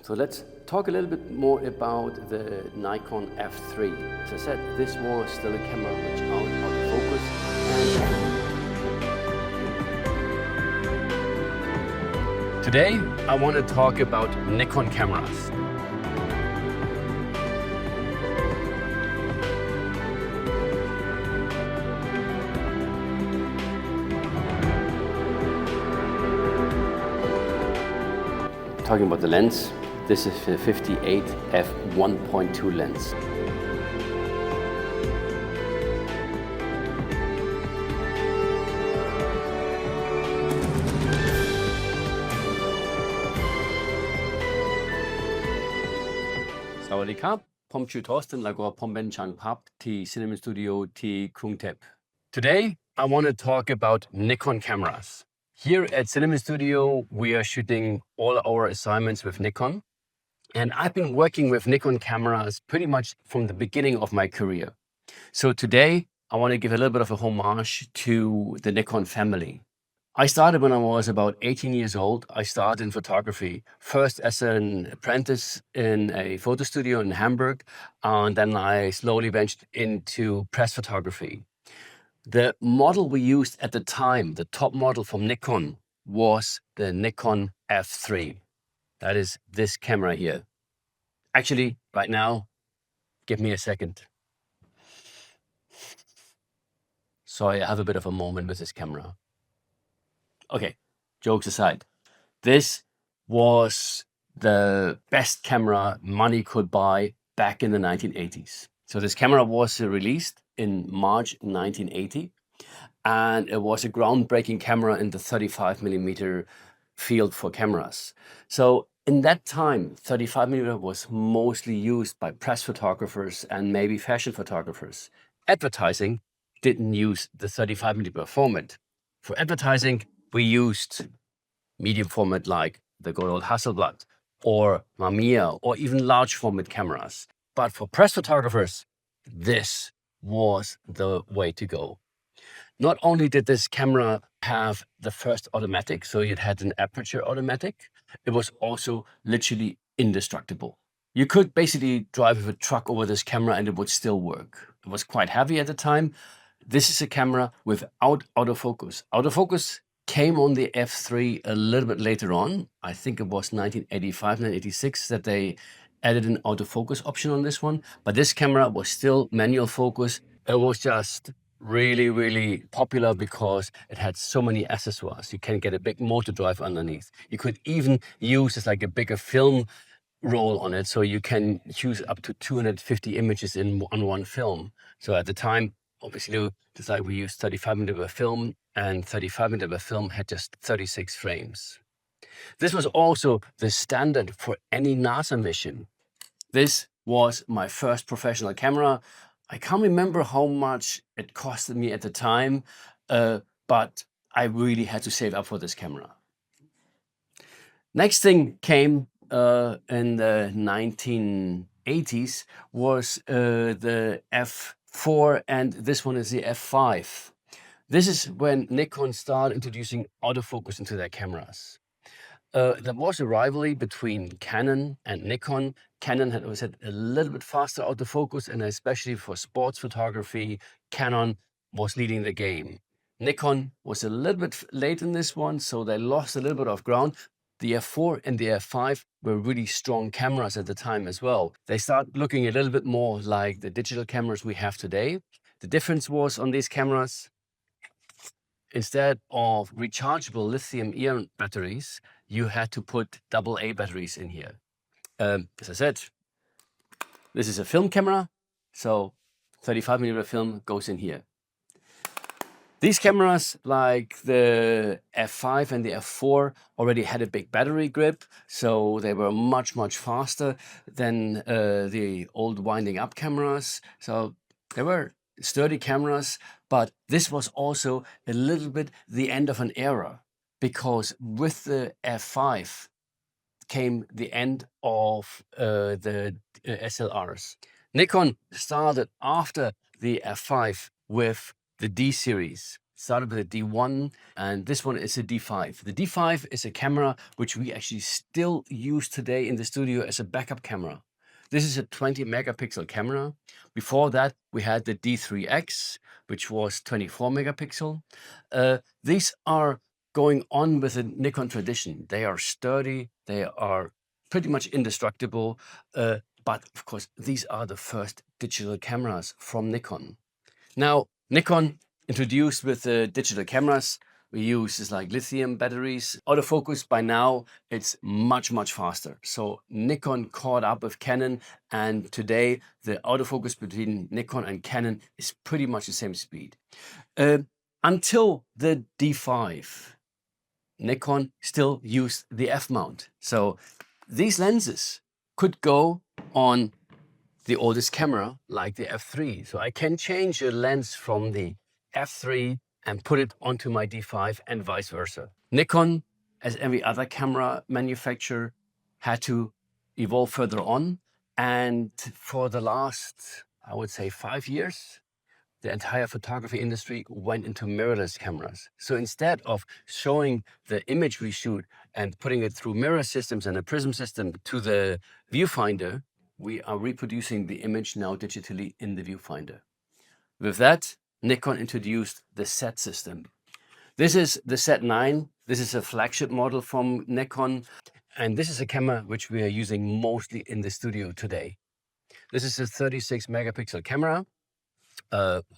So let's talk a little bit more about the Nikon F3. As I said, this was still a camera which out of focus. And today I want to talk about Nikon cameras. Talking about the lens, this is the 58 f1.2 lens. Sawadee-krap, Pomchu Torsten Lagor Pomben Chang Pap T Cinema Studio T Krung Tep. Today I want to talk about Nikon cameras. Here at Cinema Studio, we are shooting all our assignments with Nikon. And I've been working with Nikon cameras pretty much from the beginning of my career. So today, I want to give a little bit of a homage to the Nikon family. I started when I was about 18 years old. I started in photography, first as an apprentice in a photo studio in Hamburg, and then I slowly ventured into press photography. The model we used at the time, the top model from Nikon, was the Nikon F3. That is this camera here. Actually, right now, give me a second. Sorry, I have a bit of a moment with this camera. Okay, jokes aside. This was the best camera money could buy back in the 1980s. So this camera was released in March 1980, and it was a groundbreaking camera in the 35mm field for cameras. So in that time, 35mm was mostly used by press photographers and maybe fashion photographers. Advertising didn't use the 35mm format. For advertising, we used medium format like the good old Hasselblad or Mamiya or even large format cameras. But for press photographers, this was the way to go. Not only did this camera have the first automatic, so it had an aperture automatic, it was also literally indestructible. You could basically drive with a truck over this camera and it would still work. It was quite heavy at the time. This is a camera without autofocus. Autofocus came on the F3 a little bit later on. I think it was 1985, 1986 that they added an autofocus option on this one. But this camera was still manual focus. It was just really, really popular because it had so many accessories. You can get a big motor drive underneath. You could even use this like a bigger film roll on it, so you can use up to 250 images on one film. So at the time, obviously, we used 35mm film, and 35mm film had just 36 frames. This was also the standard for any NASA mission. This was my first professional camera. I can't remember how much it costed me at the time, but I really had to save up for this camera. Next thing came in the 1980s was the F4, and this one is the F5. This is when Nikon started introducing autofocus into their cameras. There was a rivalry between Canon and Nikon. Canon had always had a little bit faster autofocus, and especially for sports photography, Canon was leading the game. Nikon was a little bit late in this one, so they lost a little bit of ground. The F4 and the F5 were really strong cameras at the time as well. They started looking a little bit more like the digital cameras we have today. The difference was on these cameras, instead of rechargeable lithium-ion batteries, you had to put AA batteries in here. As I said, this is a film camera, so 35mm film goes in here. These cameras, like the F5 and the F4, already had a big battery grip, so they were much, much faster than the old winding up cameras. So they were sturdy cameras, but this was also a little bit the end of an era, because with the F5 came the end of the SLRs. Nikon started after the F5 with the D series. Started with a D1, and this one is a D5. The D5 is a camera which we actually still use today in the studio as a backup camera. This is a 20 megapixel camera. Before that, we had the D3X, which was 24 megapixel. These are going on with the Nikon tradition. They are sturdy, they are pretty much indestructible, but of course, these are the first digital cameras from Nikon. Now, Nikon introduced with the digital cameras, we use is like lithium batteries. Autofocus by now, it's much, much faster. So Nikon caught up with Canon, and today the autofocus between Nikon and Canon is pretty much the same speed. Until the D5, Nikon still used the F mount. So these lenses could go on the oldest camera like the F3. So I can change a lens from the F3 and put it onto my D5 and vice versa. Nikon, as every other camera manufacturer, had to evolve further on. And for the last, I would say 5 years, the entire photography industry went into mirrorless cameras. So instead of showing the image we shoot and putting it through mirror systems and a prism system to the viewfinder, we are reproducing the image now digitally in the viewfinder. With that, Nikon introduced the Z system. This is the Z9. This is a flagship model from Nikon. And this is a camera which we are using mostly in the studio today. This is a 36 megapixel camera.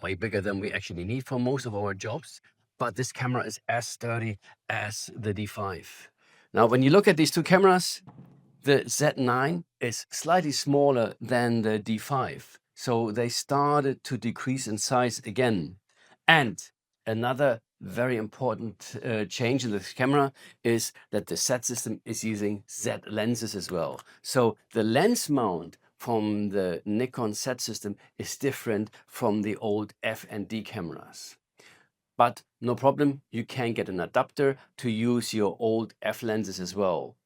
Way bigger than we actually need for most of our jobs, but this camera is as sturdy as the D5. Now, when you look at these two cameras, the Z9 is slightly smaller than the D5, so they started to decrease in size again. And another very important change in this camera is that the Z system is using Z lenses as well. So the lens mount from the Nikon Z system is different from the old F and D cameras. But no problem, you can get an adapter to use your old F lenses as well.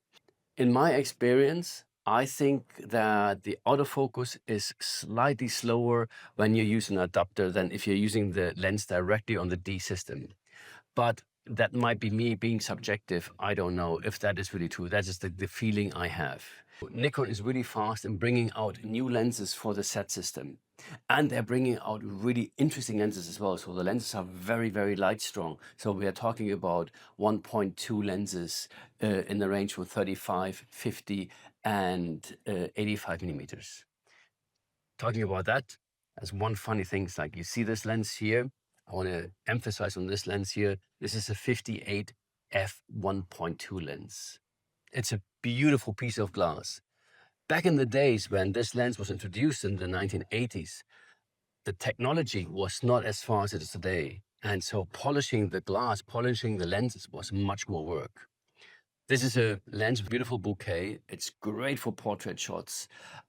In my experience, I think that the autofocus is slightly slower when you use an adapter than if you're using the lens directly on the D system. But that might be me being subjective. I don't know if that is really true. That is the feeling I have. Nikon is really fast in bringing out new lenses for the Z system. And they're bringing out really interesting lenses as well. So the lenses are very, very light strong. So we are talking about 1.2 lenses in the range from 35, 50, and 85 millimeters. Talking about that, as one funny thing, is like you see this lens here. I want to emphasize on this lens here. This is a 58 f1.2 lens. It's a beautiful piece of glass. Back in the days when this lens was introduced in the 1980s, the technology was not as fast as it is today. And so polishing the glass, polishing the lenses was much more work. This is a lens with beautiful bouquet. It's great for portrait shots.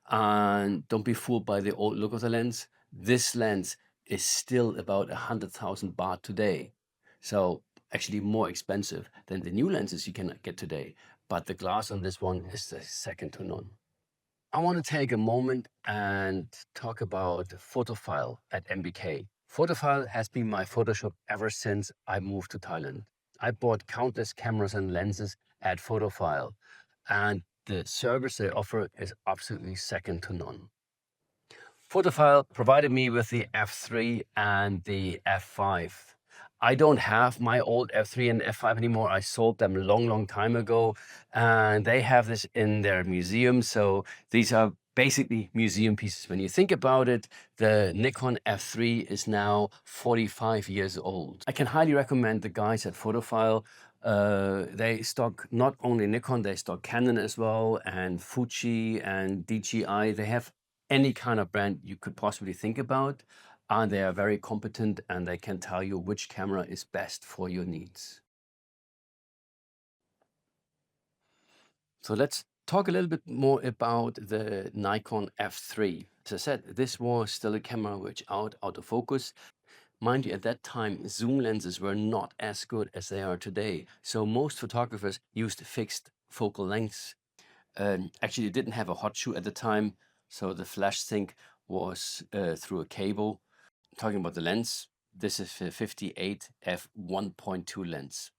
And don't be fooled by the old look of the lens. This lens is still about 100,000 baht today. So actually more expensive than the new lenses you can get today. But the glass on this one is second to none. I want to take a moment and talk about Fotofile at MBK. Fotofile has been my Photoshop ever since I moved to Thailand. I bought countless cameras and lenses at Fotofile, and the service they offer is absolutely second to none. Fotofile provided me with the F3 and the F5. I don't have my old F3 and F5 anymore. I sold them a long, long time ago, and they have this in their museum. So these are basically museum pieces. When you think about it, the Nikon F3 is now 45 years old. I can highly recommend the guys at Fotofile. They stock not only Nikon, they stock Canon as well, and Fuji and DJI. They have any kind of brand you could possibly think about. And they are very competent, and they can tell you which camera is best for your needs. So let's talk a little bit more about the Nikon F3. As I said, this was still a camera which autofocus. Mind you, at that time, zoom lenses were not as good as they are today. So most photographers used fixed focal lengths. Actually, didn't have a hot shoe at the time, so the flash sync was through a cable. Talking about the lens, This is the 58 f1.2 lens.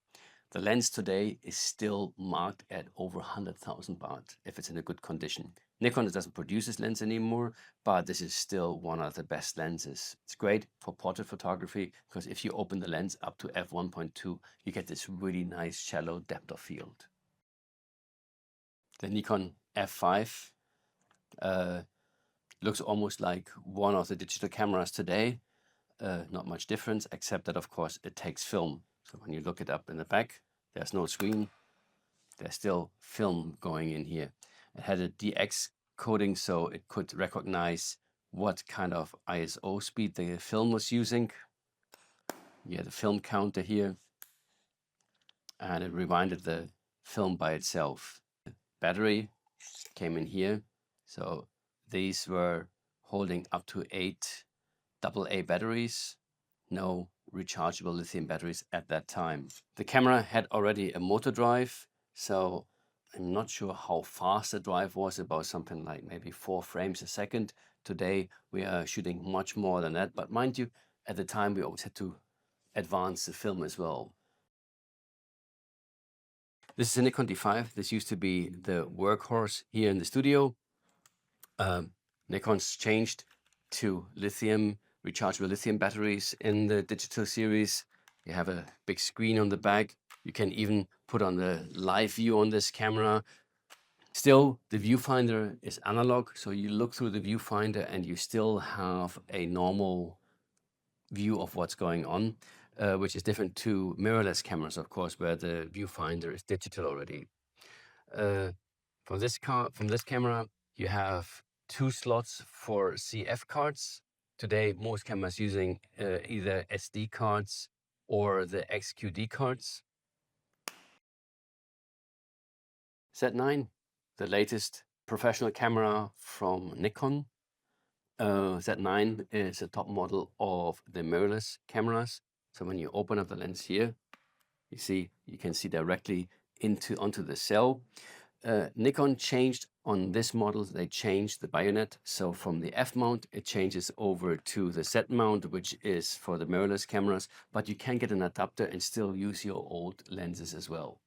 The lens today is still marked at over 100,000 baht if it's in a good condition. Nikon doesn't produce this lens anymore, but this is still one of the best lenses. It's great for portrait photography because if you open the lens up to f1.2, you get this really nice shallow depth of field. The Nikon F3 looks almost like one of the digital cameras today. Not much difference, except that of course it takes film. So when you look it up in the back, there's no screen. There's still film going in here. It had a DX coding, so it could recognize what kind of ISO speed the film was using. You had a film counter here, and it rewinded the film by itself. Battery came in here, so these were holding up to 8 AA batteries, no rechargeable lithium batteries at that time. The camera had already a motor drive, so I'm not sure how fast the drive was, about something like maybe 4 frames a second. Today we are shooting much more than that, but mind you, at the time we always had to advance the film as well. This is a Nikon D5. This used to be the workhorse here in the studio. Nikon's changed to lithium, rechargeable lithium batteries in the digital series. You have a big screen on the back. You can even put on the live view on this camera. Still, the viewfinder is analog, so you look through the viewfinder and you still have a normal view of what's going on, which is different to mirrorless cameras, of course, where the viewfinder is digital already. From this camera, you have 2 slots for CF cards. Today, most cameras using either SD cards or the XQD cards. Z9, the latest professional camera from Nikon. Z9 is a top model of the mirrorless cameras. So when you open up the lens here, you can see directly onto the cell. Nikon changed on this model, they changed the bayonet. So from the F mount, it changes over to the Z mount, which is for the mirrorless cameras, but you can get an adapter and still use your old lenses as well.